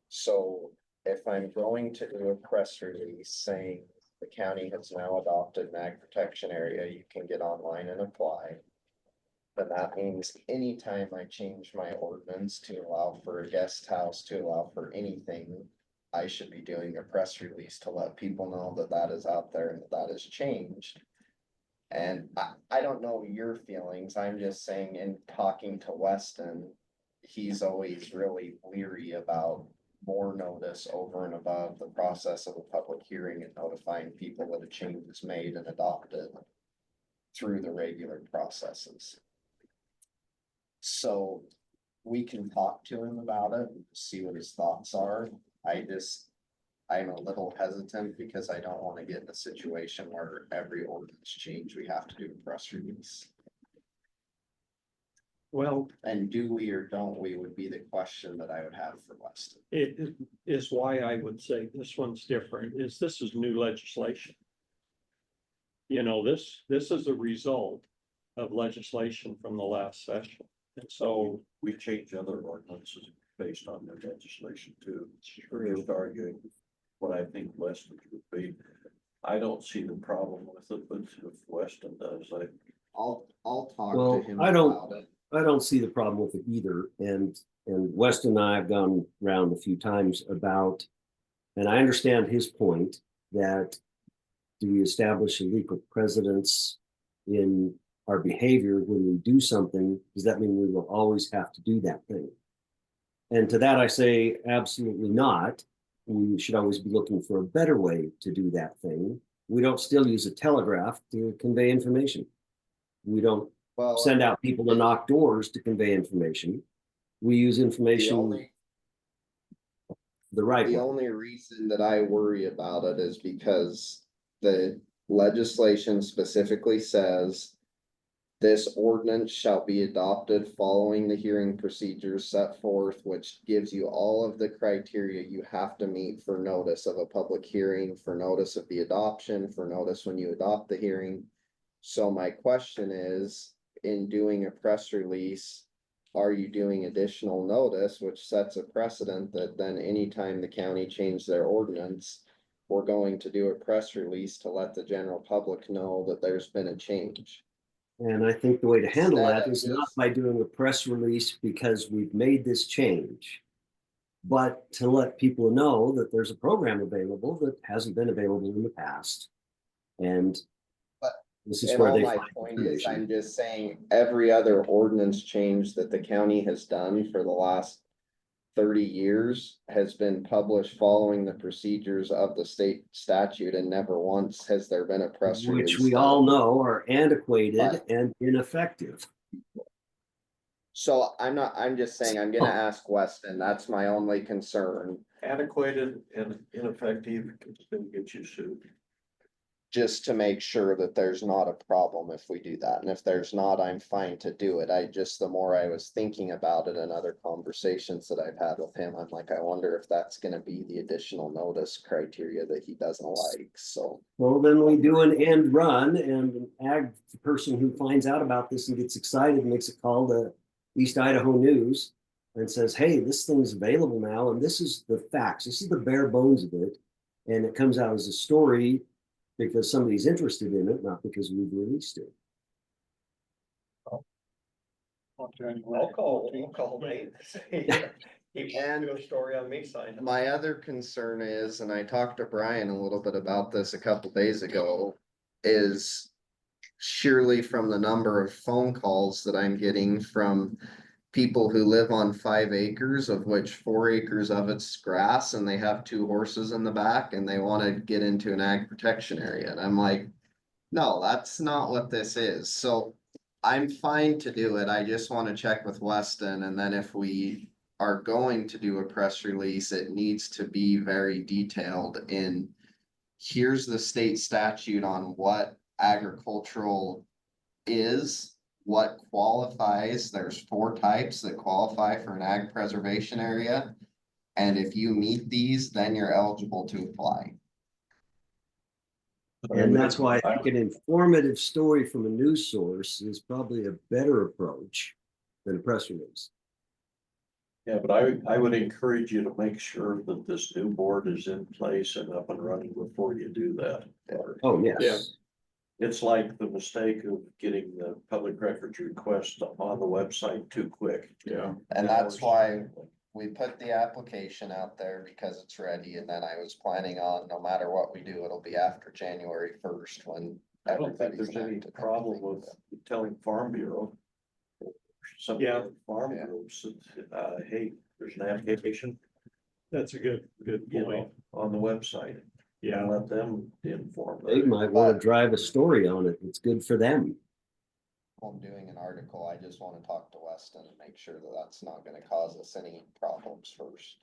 So if I'm going to do a press release saying the county has now adopted an ag protection area, you can get online and apply. But that means anytime I change my ordinance to allow for a guest house, to allow for anything, I should be doing a press release to let people know that that is out there and that has changed. And I don't know your feelings, I'm just saying in talking to Weston, he's always really leery about more notice over and above the process of a public hearing and notifying people that a change is made and adopted through the regular processes. So we can talk to him about it, and see what his thoughts are. I'm a little hesitant because I don't want to get in a situation where every ordinance change, we have to do a press release. well, And do we or don't we would be the question that I would have for Weston. it is why I would say this one's different, is this is new legislation. You know, this is a result of legislation from the last session. And so, We change other ordinances based on their legislation too. We're just arguing what I think Weston would be. I don't see the problem with it, but if Weston does, I'll talk Well, to him I don't- about it. I don't see the problem with it either. And Weston and I have gone around a few times about, and I understand his point that do we establish a legal precedence in our behavior when we do something? Does that mean we will always have to do that thing? And to that I say, absolutely not. We should always be looking for a better way to do that thing. We don't still use a telegraph to convey information. We don't Well, send out people to knock doors to convey information. We use the information only, the right the way. only reason that I worry about it is because the legislation specifically says this ordinance shall be adopted following the hearing procedures set forth, which gives you all of the criteria you have to meet for notice of a public hearing, for notice of the adoption, for notice when you adopt the hearing. So my question is, in doing a press release, are you doing additional notice, which sets a precedent that then anytime the county changes their ordinance, we're going to do a press release to let the general public know that there's been a change? And I think the way to handle Instead that of is not just- by doing a press release because we've made this change, but to let people know that there's a program available that hasn't been available in the past. And But- this is And where all they my find point is, information. I'm just saying, every other ordinance change that the county has done for the last 30 years has been published following the procedures of the state statute, and never once has there been a press release. Which we all done. know are antiquated But- and ineffective. So I'm just saying, I'm gonna ask Weston, that's my only concern. adequated and ineffective can still get you sued. just to make sure that there's not a problem if we do that. And if there's not, I'm fine to do it. The more I was thinking about it and other conversations that I've had with him, I'm like, I wonder if that's gonna be the additional notice criteria that he doesn't like, so. Well, then we do an end run, and an ag person who finds out about this and gets excited makes a call to East Idaho News and says, hey, this thing's available now, and this is the facts, this is the bare bones of it. And it comes out as a story because somebody's interested in it, not because we've released it. I'll call Nate. He wants to do a story on me signing. My other concern is, and I talked to Brian a little bit about this a couple days ago, is surely from the number of phone calls that I'm getting from people who live on 5 acres, of which 4 acres of it's grass, and they have 2 horses in the back, and they want to get into an ag protection area. And I'm like, no, that's not what this is. So I'm fine to do it. I just want to check with Weston, and then if we are going to do a press release, it needs to be very detailed in, here's the state statute on what agricultural is, what qualifies. There's 4 types that qualify for an ag preservation area. And if you meet these, then you're eligible to apply. And that's why I think an informative story from a news source is probably a better approach than a press release. Yeah, but I would encourage you to make sure that this new board is in place and up and running before you do that. Oh, yes. Yeah. It's like the mistake of getting the public records request on the website too quick. Yeah. And that's why we put the application out there, because it's ready. And then I was planning on, no matter what we do, it'll be after January 1st when I don't think everybody's there's any back to problem with telling Farm Bureau. Some Yeah. farm groups, hey, there's an application, That's a good you point. know, on the website. Yeah. And let them inform. They might want to drive a story on it. It's good for them. I'm doing an article. I just want to talk to Weston and make sure that that's not going to cause us any problems first.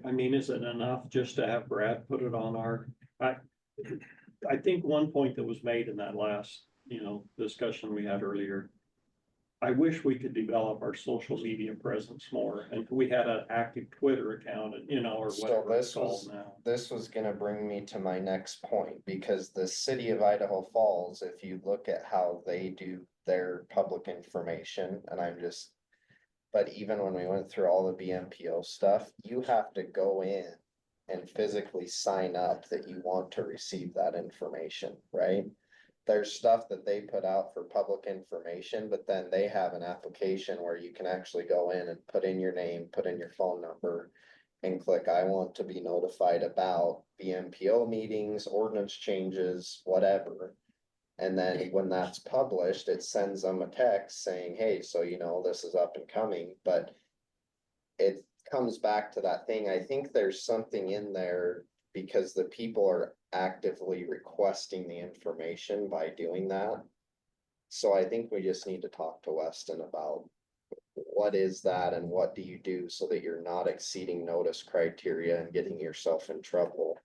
I mean, is it enough just to have Brad put it on our, I think one point that was made in that last, discussion we had earlier. I wish we could develop our social media presence more, and we had an active Twitter account, or So whatever it's called now. this was gonna bring me to my next point, because the city of Idaho Falls, if you look at how they do their public information, but even when we went through all the BMPO stuff, you have to go in and physically sign up that you want to receive that information, right? There's stuff that they put out for public information, but then they have an application where you can actually go in and put in your name, put in your phone number, and click, I want to be notified about BMPO meetings, ordinance changes, whatever. And then when that's published, it sends them a text saying, hey, so this is up and coming, but it comes back to that thing. I think there's something in there because the people are actively requesting the information by doing that. So I think we just need to talk to Weston about what is that and what do you do so that you're not exceeding notice criteria and getting yourself in trouble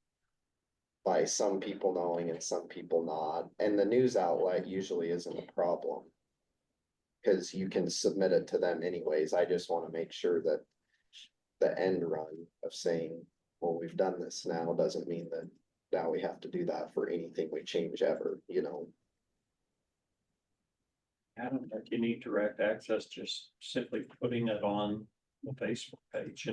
by some people knowing and some people not. And the news outlet usually isn't a problem because you can submit it to them anyways. I just want to make sure that the end run of saying, well, we've done this now doesn't mean that now we have to do that for anything we change ever, I don't think you need direct access, just simply putting it on the Facebook page,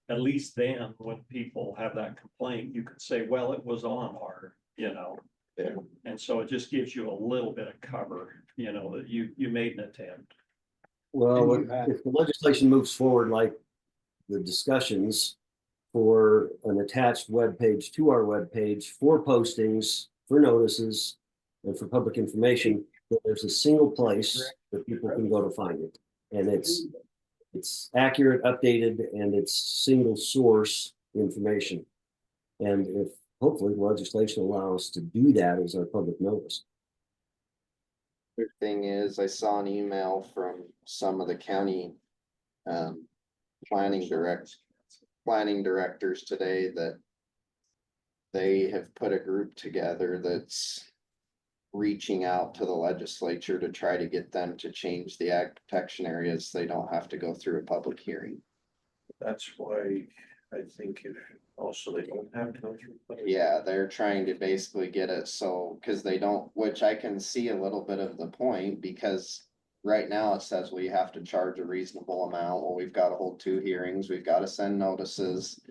at least then when people have that complaint, you could say, well, it was on our, Yeah. And so it just gives you a little bit of cover, that you made an attempt. Well, And you have- if the legislation moves forward like the discussions for an attached web page to our web page for postings, for notices, and for public information, that there's a single place that people can go to find it. And it's accurate, updated, and it's single source information. And if hopefully the legislation allows us to do that as our public notice. The thing is, I saw an email from some of the county planning directors today that they have put a group together that's reaching out to the legislature to try to get them to change the ag protection areas. They don't have to go through a public hearing. That's why I think if also they don't have to go through. Yeah, they're trying to basically get it so, cause they don't, which I can see a little bit of the point, because right now it says we have to charge a reasonable amount. Well, we've got to hold 2 hearings, we've got to send notices.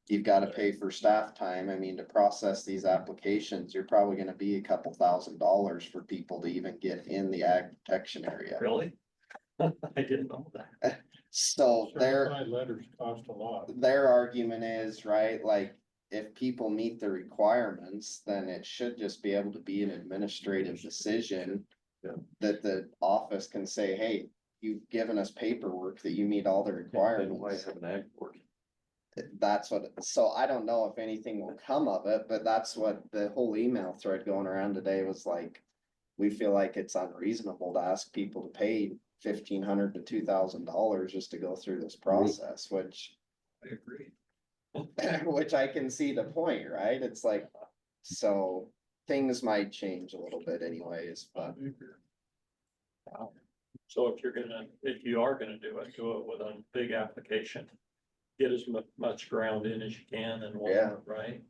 You've got to pay for staff time. I mean, to process these applications, you're probably gonna be a couple $1,000s for people to even get in the ag protection area. Really? I didn't know that. So their Certified letters cost a lot. argument is, right, like, if people meet the requirements, then it should just be able to be an administrative decision. Yeah. That the office can say, hey, you've given us paperwork that you meet all the Why requirements. have an ag board? That's what, so I don't know if anything will come of it, but that's what the whole email thread going around today was like. We feel like it's unreasonable to ask people to pay $1,500 to $2,000 just to go through this process, which. I agree. Which I can see the point, right? It's like, so things might change a little bit anyways, but. So if you are gonna do it with a big application. Get as much ground in as you can and Yeah. right?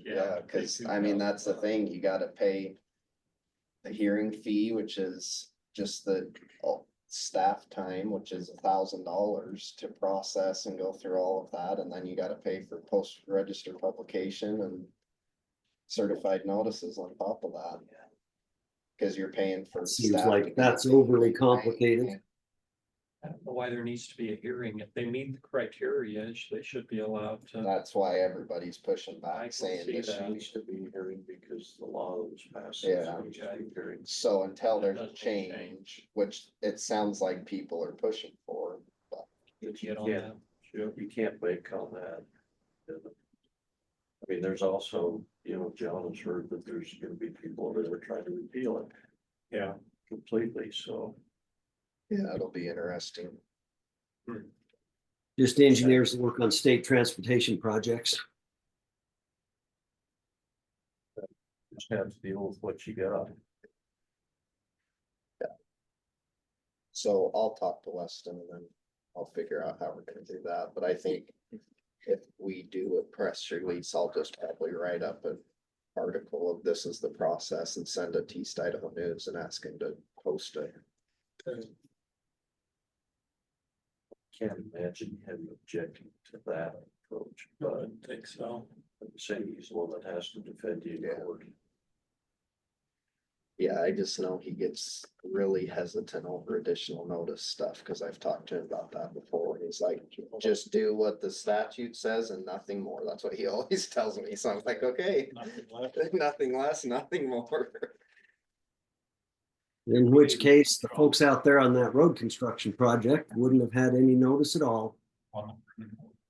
Yeah, cause I mean, that's the thing, you gotta pay. The hearing fee, which is just the staff time, which is $1,000 to process and go through all of that, and then you gotta pay for post-register publication and. Certified notices on top of that. Cause you're paying for. Seems staff to like get that's it. overly complicated. I don't know why there needs to be a hearing. If they meet the criteria, they should be allowed to. That's why everybody's pushing I back can saying see this. that. Needs to be hearing because the law was passed. Yeah. So it should be hearing. So until there's a Doesn't change. change, which it sounds like people are pushing for, but But Get you on can't, that. you can't bank on that. I mean, there's also, John has heard that there's gonna be people that are trying to repeal it. Yeah. Completely, so. yeah, it'll be interesting. Just engineers that work on state transportation projects. Just have to deal with what you got. So I'll talk to Weston and then I'll figure out how we're gonna do that, but I think. If we do a press release, I'll just probably write up an article of this is the process and send it to East Idaho News and ask him to post it. Can't imagine him objecting to that approach, I but don't think so. I'm saying he's the one that has to defend you in Yeah. court. Yeah, I just know he gets really hesitant over additional notice stuff, cause I've talked to him about that before, and he's like, just do what the statute says and nothing more, that's what he always tells me, so I'm like, okay. Nothing less, nothing more. In which case, the folks out there on that road construction project wouldn't have had any notice at all.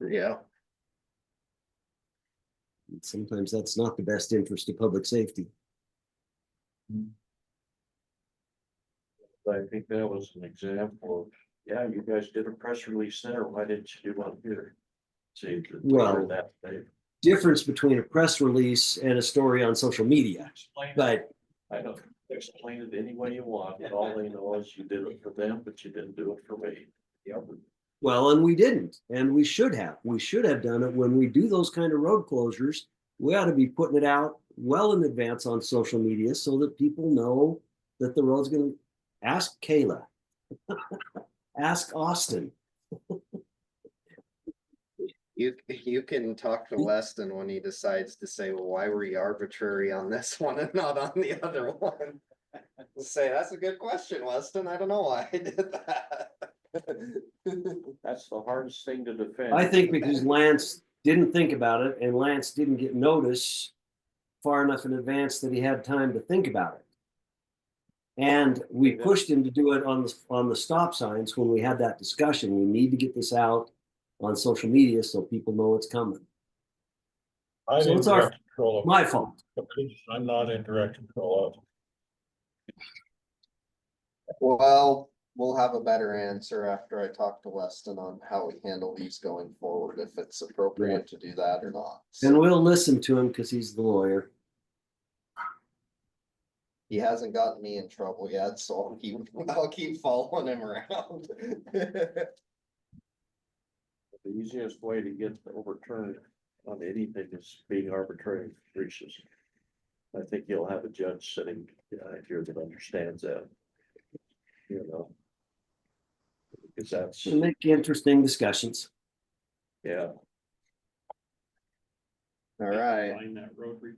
Yeah. And sometimes that's not the best interest of public safety. I think that was an example of, yeah, you guys did a press release there, why didn't you do one here? See. Well, that. Difference between a press release and a story on social media, but I don't explain it any way you want, but all they know is you did it for them, but you didn't do it for me. Yep. well, and we didn't, and we should have. We should have done it when we do those kind of road closures. We ought to be putting it out well in advance on social media so that people know that the road's going to. Ask Kayla. Ask Austin. You can talk to Weston when he decides to say, well, why were you arbitrary on this one and not on the other one? Say, that's a good question, Weston. I don't know why I did that. That's the hardest thing to defend. I think because Lance didn't think about it and Lance didn't get notice far enough in advance that he had time to think about it. And we pushed him to do it on the stop signs when we had that discussion. We need to get this out on social media so people know it's coming. I'm So in it's our- direct control of. My fault. I'm not in direct control of. Well, we'll have a better answer after I talk to Weston on how we handle these going forward, if it's appropriate to do that or not. And So, we'll listen to him because he's the lawyer. he hasn't gotten me in trouble yet, so I'll keep following him around. The easiest way to get overturned on anything is being arbitrary and capricious. I think you'll have a judge sitting here that understands that. You know. Because that's, It'll make interesting discussions. yeah. All right. Find that road